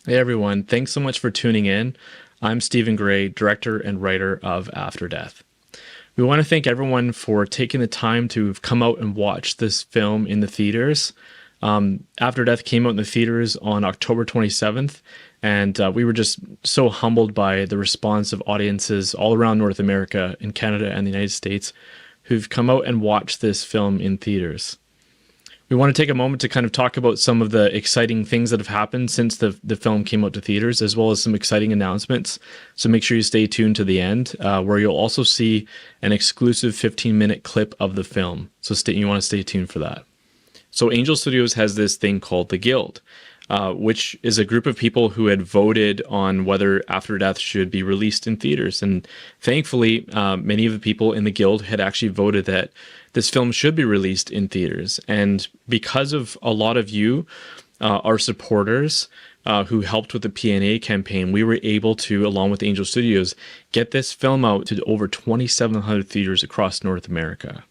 Hey everyone, thanks so much for tuning in. I'm Stephen Gray, director and writer of After Death. We want to thank everyone for taking the time to come out and watch this film in the theaters. After Death came out in the theaters on October 27th, and we were just so humbled by the response of audiences all around North America, in Canada and the United States, who've come out and watched this film in theaters. We want to take a moment to kind of talk about some of the exciting things that have happened since the film came out to theaters, as well as some exciting announcements. So make sure you stay tuned to the end, where you'll also see an exclusive 15-minute clip of the film. So you want to stay tuned for that. So Angel Studios has this thing called the Guild, which is a group of people who had voted on whether After Death should be released in theaters. And thankfully, many of the people in the Guild had actually voted that this film should be released in theaters. And because of a lot of you, our supporters, who helped with the P&A campaign, we were able to, along with Angel Studios, get this film out to over 2,700 theaters across North America.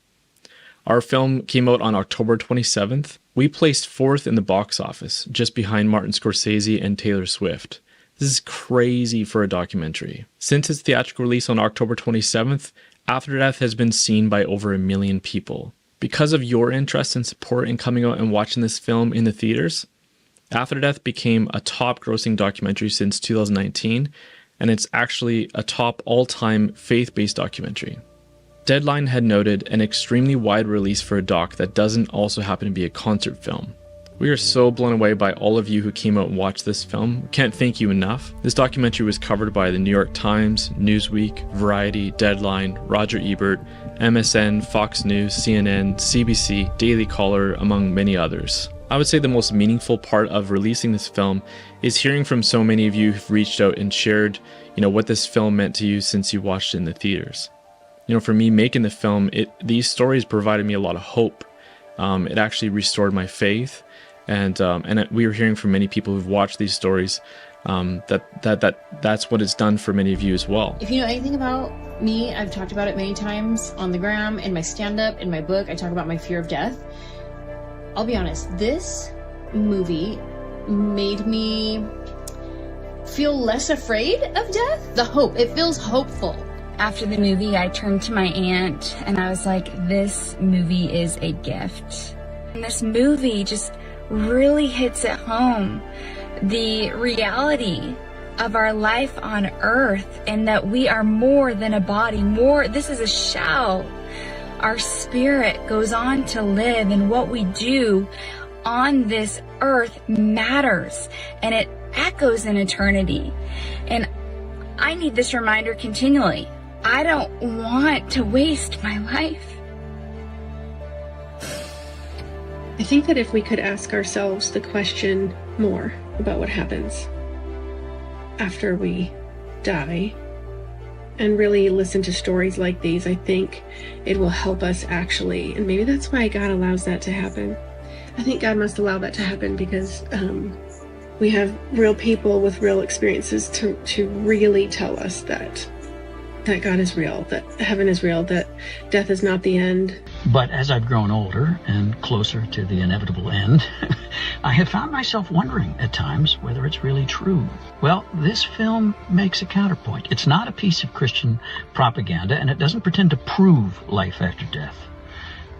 Our film came out on October 27th. We placed 4th in the box office, just behind Martin Scorsese and Taylor Swift. This is crazy for a documentary. Since its theatrical release on October 27th, After Death has been seen by over 1 million people. Because of your interest and support in coming out and watching this film in the theaters, After Death became a top grossing documentary since 2019, and it's actually a top all-time faith-based documentary. Deadline had noted an extremely wide release for a doc that doesn't also happen to be a concert film. We are so blown away by all of you who came out and watched this film. We can't thank you enough. This documentary was covered by the New York Times, Newsweek, Variety, Deadline, Roger Ebert, MSN, Fox News, CNN, CBC, Daily Caller, among many others. I would say the most meaningful part of releasing this film is hearing from so many of you who've reached out and shared, what this film meant to you since you watched it in the theaters. For me, making the film, these stories provided me a lot of hope. It actually restored my faith, and we were hearing from many people who've watched these stories that's what it's done for many of you as well. If you know anything about me, I've talked about it many times on the gram, in my stand-up, in my book. I talk about my fear of death. I'll be honest, this movie made me feel less afraid of death. The hope, it feels hopeful. After the movie, I turned to my aunt and I was like, this movie is a gift. And this movie just really hits it home. The reality of our life on earth, and that we are more than a body, this is a shell. Our spirit goes on to live, and what we do on this earth matters, and it echoes in eternity. And I need this reminder continually. I don't want to waste my life. I think that if we could ask ourselves the question more about what happens after we die, and really listen to stories like these, I think it will help us actually, and maybe that's why God allows that to happen. I think God must allow that to happen because we have real people with real experiences to really tell us that God is real, that heaven is real, that death is not the end. But as I've grown older and closer to the inevitable end, I have found myself wondering at times whether it's really true. Well, this film makes a counterpoint. It's not a piece of Christian propaganda, and it doesn't pretend to prove life after death.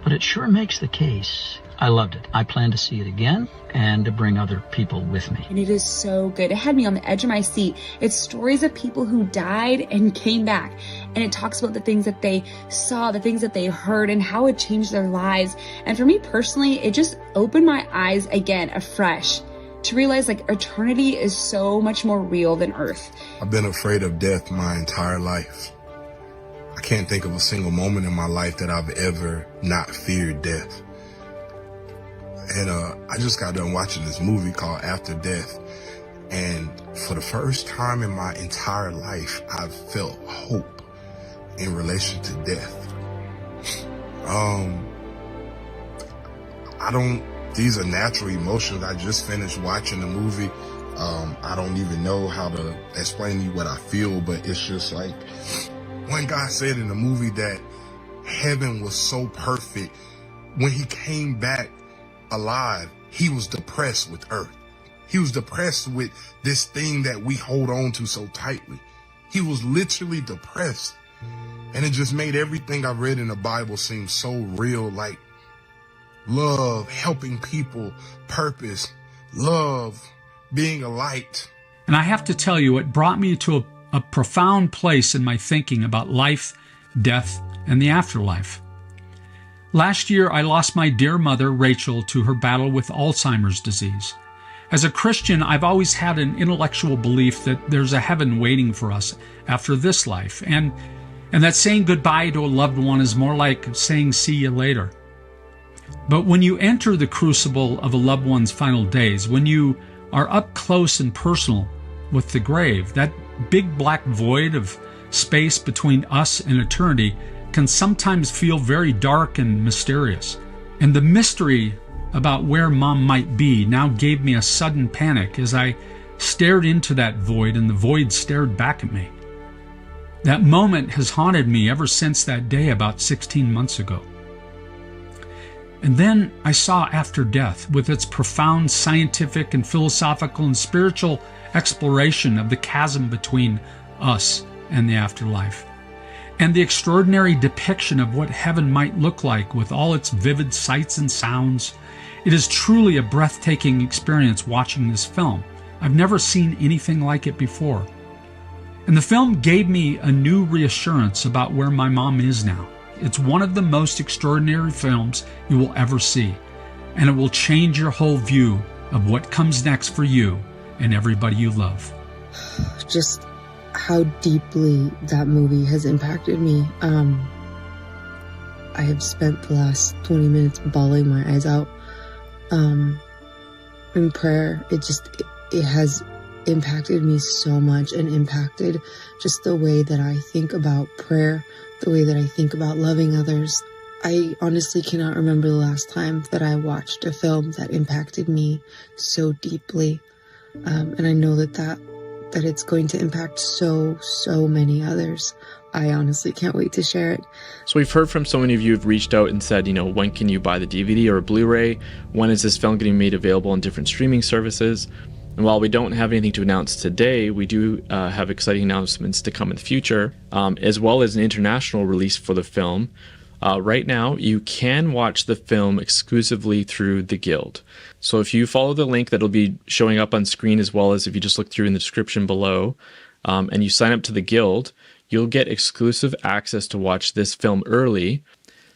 But it sure makes the case. I loved it. I plan to see it again and to bring other people with me. And it is so good. It had me on the edge of my seat. It's stories of people who died and came back. And it talks about the things that they saw, the things that they heard, and how it changed their lives. And for me personally, it just opened my eyes again afresh to realize like eternity is so much more real than earth. I've been afraid of death my entire life. I can't think of a single moment in my life that I've ever not feared death. And I just got done watching this movie called After Death. And for the first time in my entire life, I've felt hope in relation to death. These are natural emotions. I just finished watching the movie. I don't even know how to explain to you what I feel, but it's just like when God said in the movie that heaven was so perfect, when he came back alive, he was depressed with earth. He was depressed with this thing that we hold on to so tightly. He was literally depressed. And it just made everything I read in the Bible seem so real, like love, helping people, purpose, love, being a light. And I have to tell you, it brought me to a profound place in my thinking about life, death, and the afterlife. Last year, I lost my dear mother, Rachel, to her battle with Alzheimer's disease. As a Christian, I've always had an intellectual belief that there's a heaven waiting for us after this life, and that saying goodbye to a loved one is more like saying see you later. But when you enter the crucible of a loved one's final days, when you are up close and personal with the grave, that big black void of space between us and eternity can sometimes feel very dark and mysterious. And the mystery about where Mom might be now gave me a sudden panic as I stared into that void and the void stared back at me. That moment has haunted me ever since that day about 16 months ago. And then I saw After Death with its profound scientific and philosophical and spiritual exploration of the chasm between us and the afterlife, and the extraordinary depiction of what heaven might look like with all its vivid sights and sounds. It is truly a breathtaking experience watching this film. I've never seen anything like it before. And the film gave me a new reassurance about where my mom is now. It's one of the most extraordinary films you will ever see, and it will change your whole view of what comes next for you and everybody you love. Just how deeply that movie has impacted me. I have spent the last 20 minutes bawling my eyes out in prayer. It has impacted me so much, and impacted just the way that I think about prayer, the way that I think about loving others. I honestly cannot remember the last time that I watched a film that impacted me so deeply. And I know that it's going to impact so many others. I honestly can't wait to share it. So we've heard from so many of you who've reached out and said, when can you buy the DVD or Blu-ray? When is this film getting made available on different streaming services? And while we don't have anything to announce today, we do have exciting announcements to come in the future, as well as an international release for the film. Right now, you can watch the film exclusively through the Guild. So if you follow the link that'll be showing up on screen, as well as if you just look through in the description below, and you sign up to the Guild, you'll get exclusive access to watch this film early.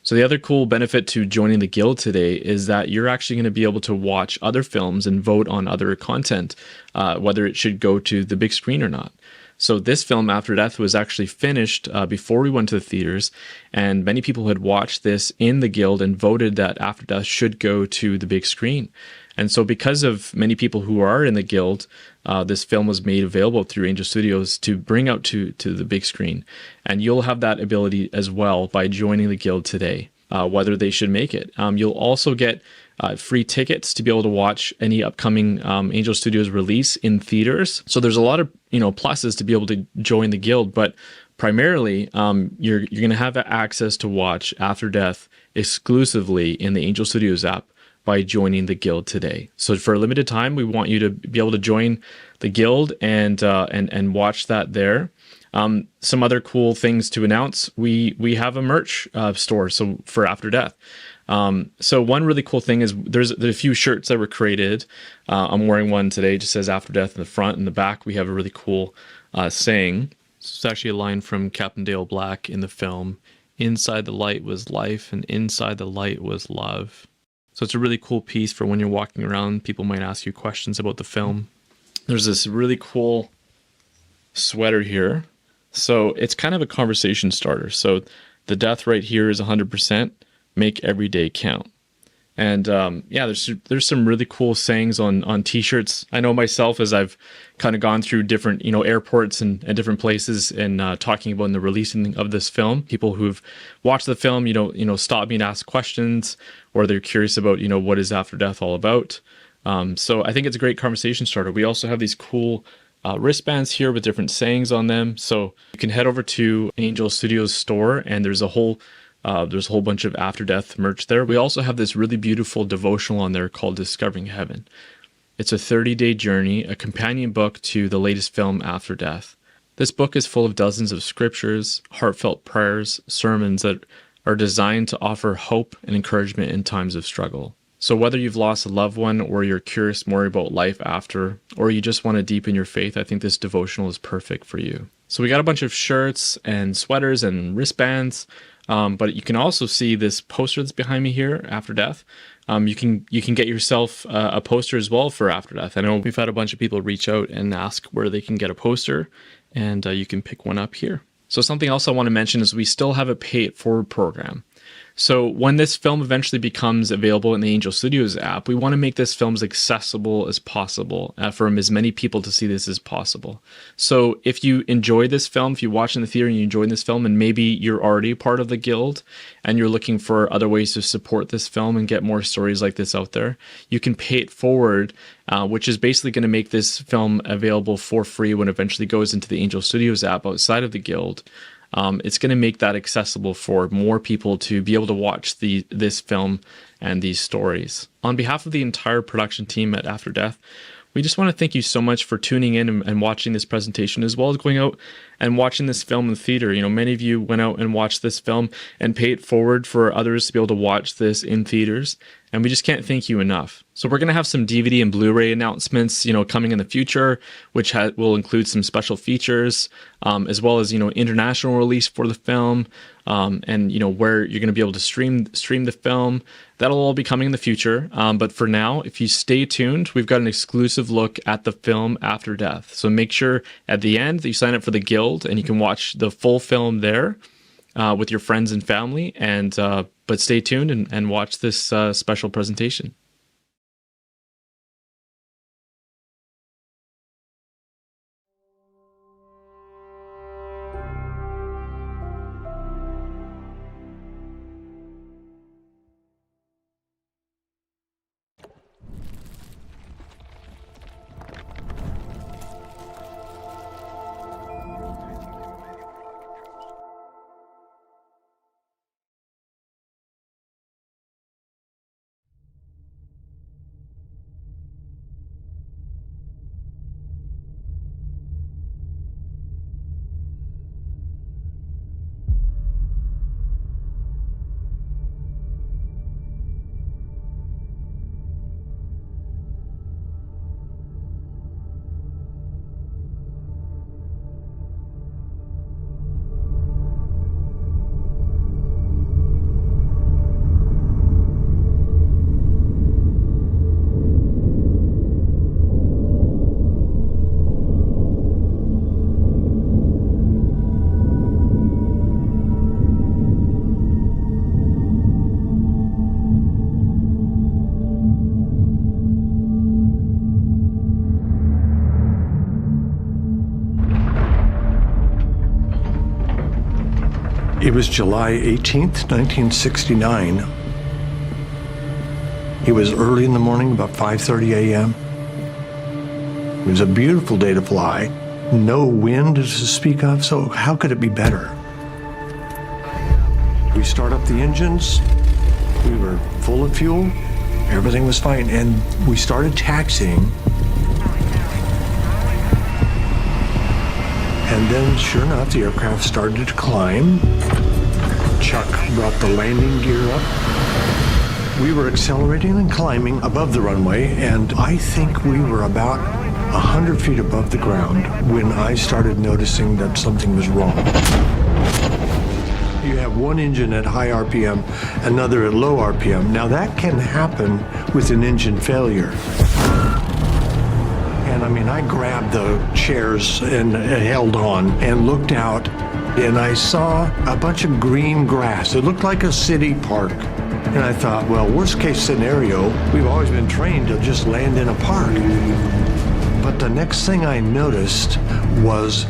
So the other cool benefit to joining the Guild today is that you're actually going to be able to watch other films and vote on other content, whether it should go to the big screen or not. So this film, After Death, was actually finished before we went to the theaters, and many people had watched this in the Guild and voted that After Death should go to the big screen. And so because of many people who are in the Guild, this film was made available through Angel Studios to bring out to the big screen. And you'll have that ability as well by joining the Guild today, whether they should make it. You'll also get free tickets to be able to watch any upcoming Angel Studios release in theaters. So there's a lot of pluses to be able to join the Guild, but primarily you're going to have access to watch After Death exclusively in the Angel Studios app by joining the Guild today. So for a limited time, we want you to be able to join the Guild and watch that there. Some other cool things to announce: we have a merch store. So for After Death. So one really cool thing is there's a few shirts that were created. I'm wearing one today, just says After Death in the front. In the back, we have a really cool saying. It's actually a line from Captain Dale Black in the film. Inside the light was life, and inside the light was love. So it's a really cool piece for when you're walking around. People might ask you questions about the film. There's this really cool sweater here. So it's kind of a conversation starter. So the death right here is 100%. Make every day count. And there's some really cool sayings on t-shirts. I know myself, as I've kind of gone through different airports and different places and talking about the releasing of this film. People who've watched the film, stop me and ask questions, or they're curious about what is After Death all about. So I think it's a great conversation starter. We also have these cool wristbands here with different sayings on them. So you can head over to Angel Studios store, and there's a whole bunch of After Death merch there. We also have this really beautiful devotional on there called Discovering Heaven. It's a 30-day journey, a companion book to the latest film, After Death. This book is full of dozens of scriptures, heartfelt prayers, sermons that are designed to offer hope and encouragement in times of struggle. So whether you've lost a loved one, or you're curious more about life after, or you just want to deepen your faith, I think this devotional is perfect for you. So we got a bunch of shirts and sweaters and wristbands, but you can also see this poster that's behind me here, After Death. You can get yourself a poster as well for After Death. I know we've had a bunch of people reach out and ask where they can get a poster, and you can pick one up here. So something else I want to mention is we still have a Pay It Forward program. So when this film eventually becomes available in the Angel Studios app, we want to make this film as accessible as possible for as many people to see this as possible. So if you enjoy this film, if you watch in the theater and you enjoy this film, and maybe you're already part of the guild and you're looking for other ways to support this film and get more stories like this out there, you can pay it forward, which is basically going to make this film available for free when it eventually goes into the Angel Studios app outside of the guild. It's going to make that accessible for more people to be able to watch this film and these stories. On behalf of the entire production team at After Death, we just want to thank you so much for tuning in and watching this presentation, as well as going out and watching this film in the theater. You know, many of you went out and watched this film and paid it forward for others to be able to watch this in theaters, and we just can't thank you enough. So we're going to have some DVD and Blu-ray announcements, coming in the future, which will include some special features, as well as, international release for the film, and, where you're going to be able to stream the film. That'll all be coming in the future. But for now, if you stay tuned, we've got an exclusive look at the film After Death. So make sure at the end that you sign up for the Guild, and you can watch the full film there with your friends and family. And but stay tuned and watch this special presentation. It was July 18th, 1969. It was early in the morning, about 5:30 a.m. It was a beautiful day to fly. No wind to speak of, so how could it be better? We start up the engines. We were full of fuel. Everything was fine, and we started taxiing. And then, sure enough, the aircraft started to climb. Chuck brought the landing gear up. We were accelerating and climbing above the runway, and I think we were about 100 feet above the ground when I started noticing that something was wrong. You have one engine at high RPM, another at low RPM. Now that can happen with an engine failure. And I grabbed the chairs and held on and looked out, and I saw a bunch of green grass. It looked like a city park. And I thought, well, worst case scenario, we've always been trained to just land in a park. But the next thing I noticed was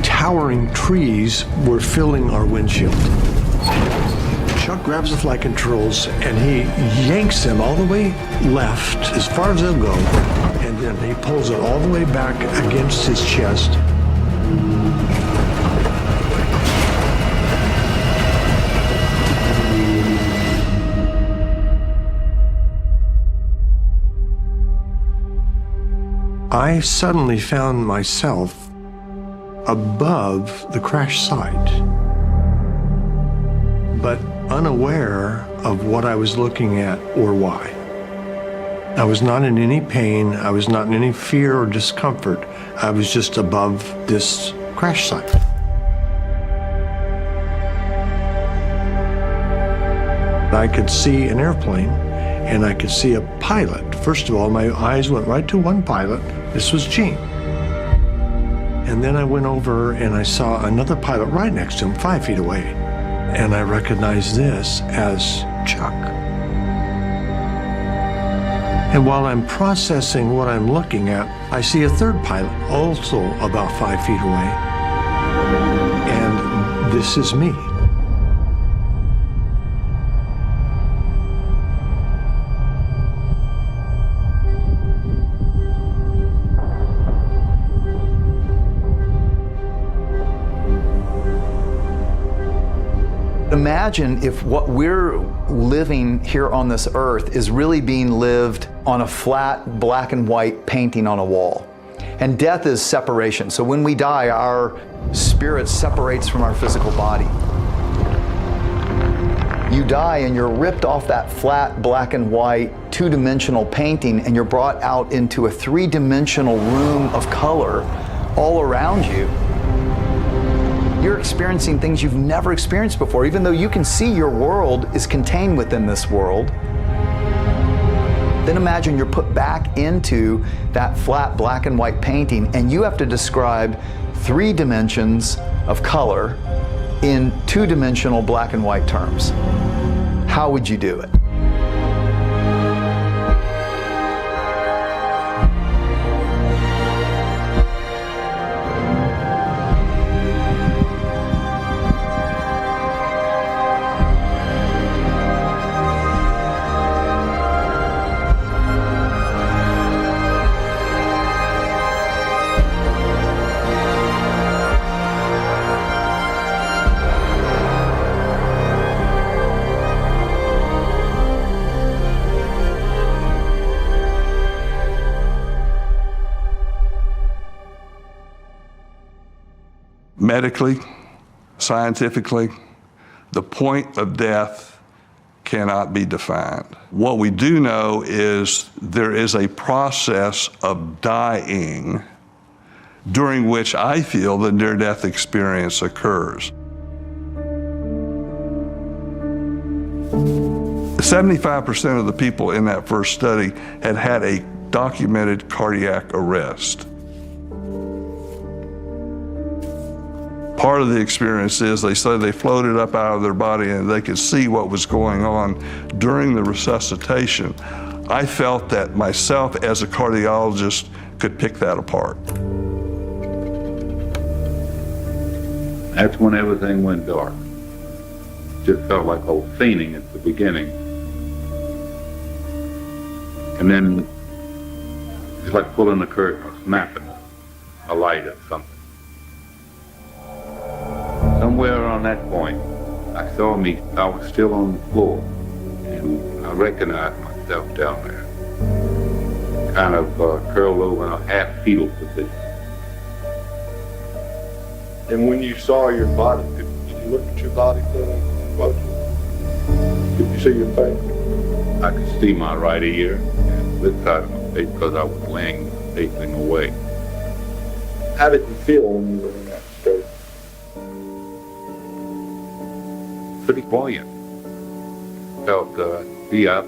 towering trees were filling our windshield. Chuck grabs the flight controls and he yanks them all the way left, as far as they'll go, and then he pulls it all the way back against his chest. I suddenly found myself above the crash site, but unaware of what I was looking at or why. I was not in any pain. I was not in any fear or discomfort. I was just above this crash site. I could see an airplane and I could see a pilot. First of all, my eyes went right to one pilot. This was Gene. And then I went over and I saw another pilot right next to him, 5 feet away. And I recognized this as Chuck. And while I'm processing what I'm looking at, I see a third pilot, also about 5 feet away. And this is me. Imagine if what we're living here on this earth is really being lived on a flat black and white painting on a wall. And death is separation. So when we die, our spirit separates from our physical body. You die and you're ripped off that flat black and white two-dimensional painting and you're brought out into a three-dimensional room of color all around you. You're experiencing things you've never experienced before, even though you can see your world is contained within this world. Then imagine you're put back into that flat black and white painting and you have to describe 3 dimensions of color in 2-dimensional black and white terms. How would you do it? Medically, scientifically, the point of death cannot be defined. What we do know is there is a process of dying during which I feel the near-death experience occurs. 75% of the people in that first study had had a documented cardiac arrest. Part of the experience is they said they floated up out of their body and they could see what was going on during the resuscitation. I felt that myself as a cardiologist could pick that apart. That's when everything went dark. Just felt like I was fainting at the beginning. And then it's like pulling the curtain or snapping a light or something. Somewhere around that point, I was still on the floor, and I recognized myself down there, kind of curled over in a half-fetal position. And when you saw your body, did you look at your body close? Did you see your face? I could see my right ear and this side of my face because I was laying facing away. How did you feel when you were in that state? Pretty buoyant. Felt, be up,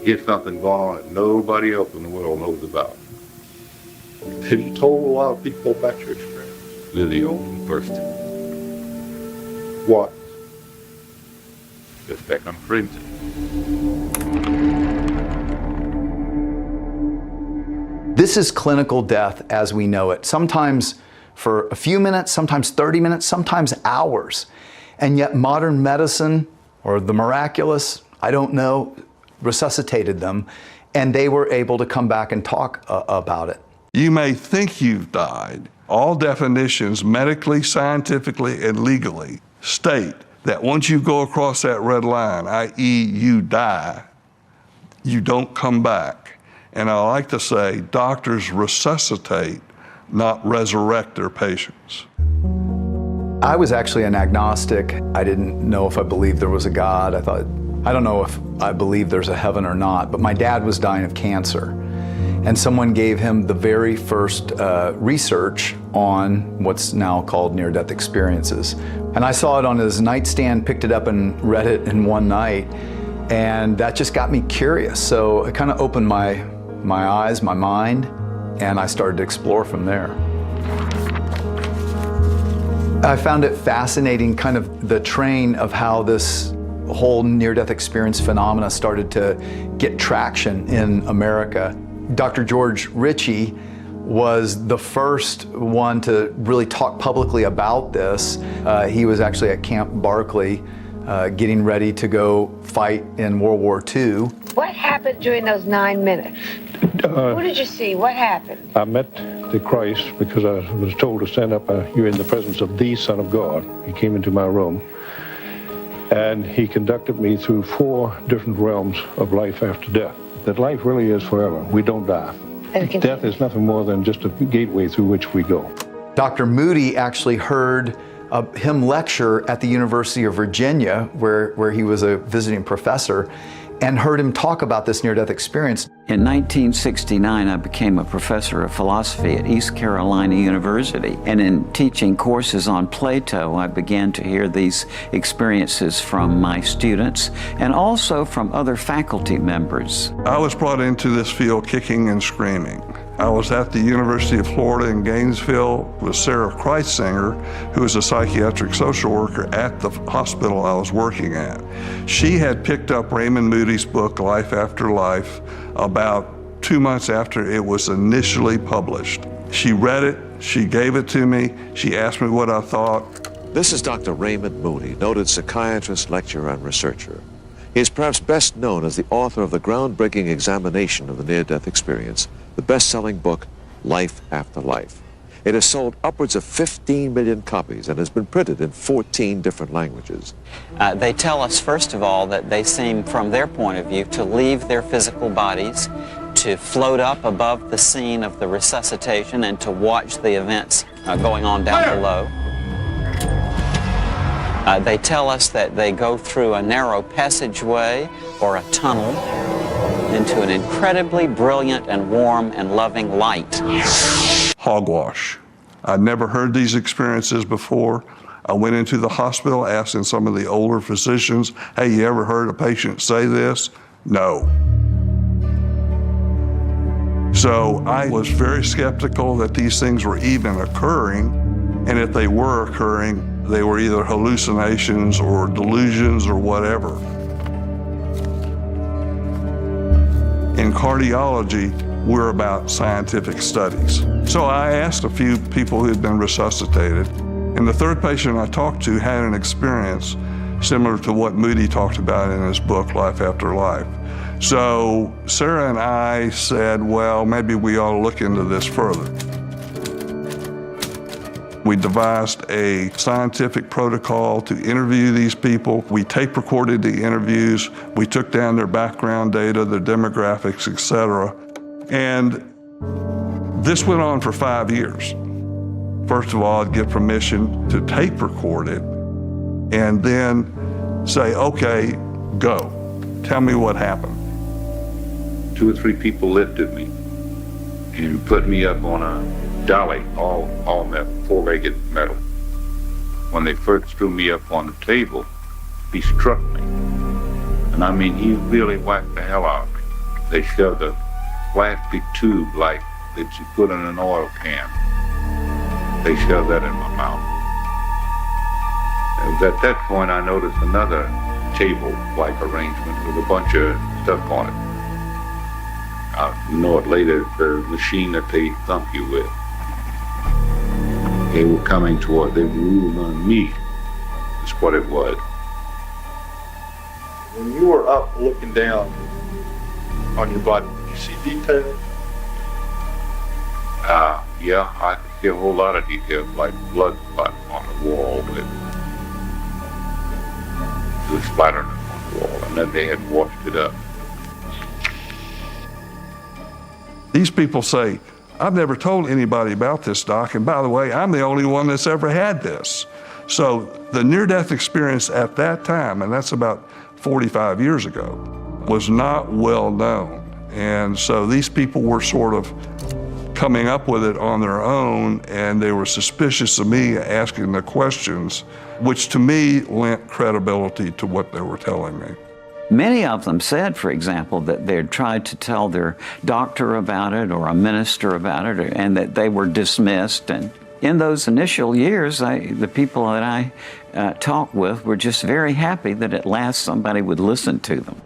get something going on that nobody else in the world knows about. Have you told a lot of people about your experience? You're the only person. What? Just that I'm freezing. This is clinical death as we know it. Sometimes for a few minutes, sometimes 30 minutes, sometimes hours. And yet modern medicine, or the miraculous, I don't know, resuscitated them, and they were able to come back and talk about it. You may think you've died. All definitions, medically, scientifically, and legally, state that once you go across that red line, i.e. you die, you don't come back. And I like to say doctors resuscitate, not resurrect their patients. I was actually an agnostic. I didn't know if I believed there was a God. I don't know if I believe there's a heaven or not, but my dad was dying of cancer. And someone gave him the very first research on what's now called near-death experiences. And I saw it on his nightstand, picked it up and read it in one night. And that just got me curious. So it kind of opened my eyes, my mind, and I started to explore from there. I found it fascinating, kind of the train of how this whole near-death experience phenomena started to get traction in America. Dr. George Ritchie was the first one to really talk publicly about this. He was actually at Camp Barclay getting ready to go fight in World War II. What happened during those 9 minutes? Who did you see? What happened? I met the Christ because I was told to stand up. You're in the presence of the Son of God. He came into my room, and he conducted me through 4 different realms of life after death. That life really is forever. We don't die. Death is nothing more than just a gateway through which we go. Dr. Moody actually heard him lecture at the University of Virginia, where he was a visiting professor, and heard him talk about this near-death experience. In 1969, I became a professor of philosophy at East Carolina University. And in teaching courses on Plato, I began to hear these experiences from my students and also from other faculty members. I was brought into this field kicking and screaming. I was at the University of Florida in Gainesville with Sarah Kreitsinger, who was a psychiatric social worker at the hospital I was working at. She had picked up Raymond Moody's book, Life After Life, about 2 months after it was initially published. She read it, she gave it to me, she asked me what I thought. This is Dr. Raymond Moody, noted psychiatrist, lecturer, and researcher. He is perhaps best known as the author of the groundbreaking examination of the near-death experience, the best-selling book, Life After Life. It has sold upwards of 15 million copies and has been printed in 14 different languages. They tell us, first of all, that they seem, from their point of view, to leave their physical bodies, to float up above the scene of the resuscitation, and to watch the events going on down below. They tell us that they go through a narrow passageway or a tunnel into an incredibly brilliant and warm and loving light. Hogwash. I'd never heard these experiences before. I went into the hospital asking some of the older physicians, hey, you ever heard a patient say this? No. So I was very skeptical that these things were even occurring, and if they were occurring, they were either hallucinations or delusions or whatever. In cardiology, we're about scientific studies. So I asked a few people who had been resuscitated, and the third patient I talked to had an experience similar to what Moody talked about in his book, Life After Life. So Sarah and I said, well, maybe we ought to look into this further. We devised a scientific protocol to interview these people. We tape recorded the interviews. We took down their background data, their demographics, etc. And this went on for 5 years. First of all, I'd get permission to tape record it and then say, okay, go. Tell me what happened. 2 or 3 people lifted me and put me up on a dolly, all metal, 4-legged metal. When they first threw me up on the table, he struck me. And I mean, he really whacked the hell out of me. They shoved a plastic tube like that you put in an oil can. They shoved that in my mouth. It was at that point I noticed another table-like arrangement with a bunch of stuff on it. I'll know it later, the machine that they thump you with. They were coming toward, they were moving on me, is what it was. When you were up looking down on your body, did you see details? Yeah, I could see a whole lot of details, like blood spots on the wall. It was splattering on the wall, and then they had washed it up. These people say, I've never told anybody about this, Doc, and by the way, I'm the only one that's ever had this. So the near-death experience at that time, and that's about 45 years ago, was not well known. And so these people were sort of coming up with it on their own, and they were suspicious of me asking the questions, which to me lent credibility to what they were telling me. Many of them said, for example, that they'd tried to tell their doctor about it or a minister about it, and that they were dismissed. And in those initial years, the people that I talked with were just very happy that at last somebody would listen to them.